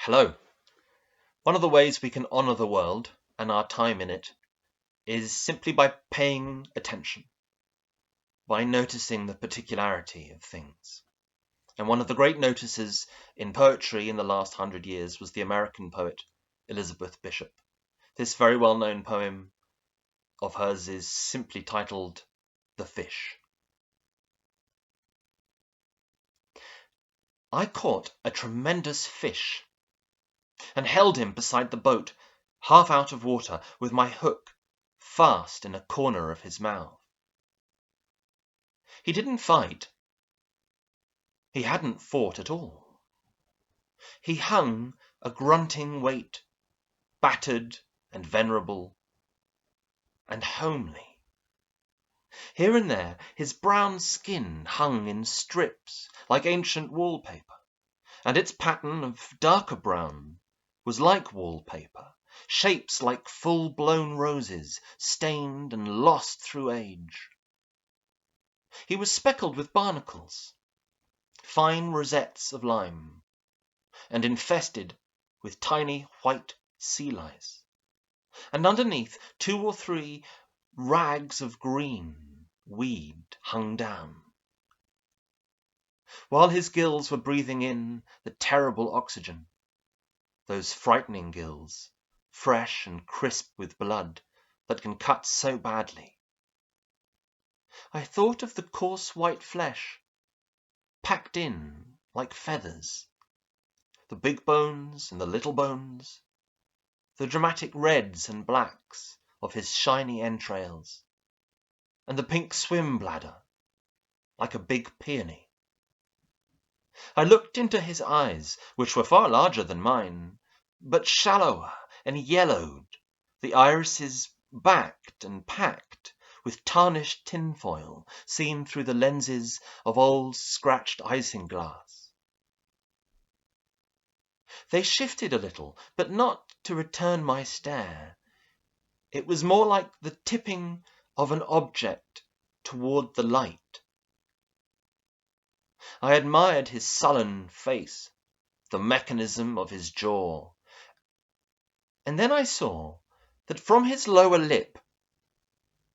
Hello. One of the ways we can honour the world and our time in it is simply by paying attention, by noticing the particularity of things. And one of the great notices in poetry in the last 100 years was the American poet Elizabeth Bishop. This very well-known poem of hers is simply titled The Fish. I caught a tremendous fish and held him beside the boat, half out of water, with my hook fast in a corner of his mouth. He didn't fight. He hadn't fought at all. He hung a grunting weight, battered and venerable and homely. Here and there his brown skin hung in strips like ancient wallpaper, and its pattern of darker brown was like wallpaper, shapes like full-blown roses, stained and lost through age. He was speckled with barnacles, fine rosettes of lime, and infested with tiny white sea lice, and underneath 2 or 3 rags of green weed hung down. While his gills were breathing in the terrible oxygen, those frightening gills, fresh and crisp with blood that can cut so badly, I thought of the coarse white flesh, packed in like feathers, the big bones and the little bones, the dramatic reds and blacks of his shiny entrails, and the pink swim bladder, like a big peony. I looked into his eyes, which were far larger than mine, but shallower and yellowed, the irises backed and packed with tarnished tinfoil seen through the lenses of old scratched isinglass. They shifted a little, but not to return my stare. It was more like the tipping of an object toward the light. I admired his sullen face, the mechanism of his jaw, and then I saw that from his lower lip,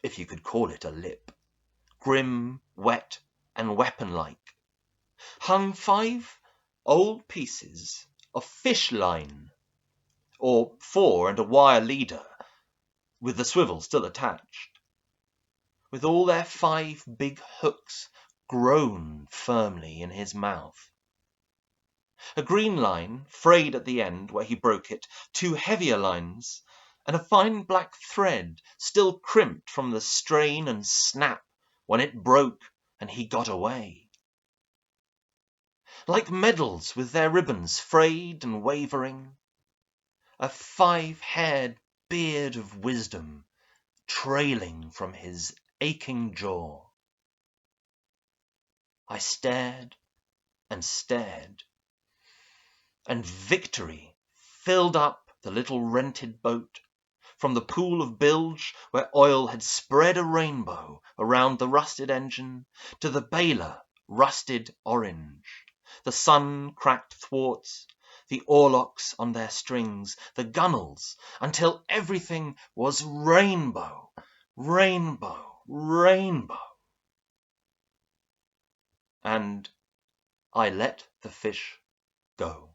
if you could call it a lip, grim, wet, and weapon-like, hung 5 old pieces of fish line, or 4 and a wire leader, with the swivel still attached, with all their 5 big hooks grown firmly in his mouth. A green line, frayed at the end where he broke it, 2 heavier lines, and a fine black thread still crimped from the strain and snap when it broke and he got away. Like medals with their ribbons frayed and wavering, a 5-haired beard of wisdom trailing from his aching jaw. I stared and stared, and victory filled up the little rented boat, from the pool of bilge where oil had spread a rainbow around the rusted engine, to the bailer rusted orange, the sun-cracked thwarts, the oarlocks on their strings, the gunwales, until everything was rainbow, rainbow, rainbow. And I let the fish go.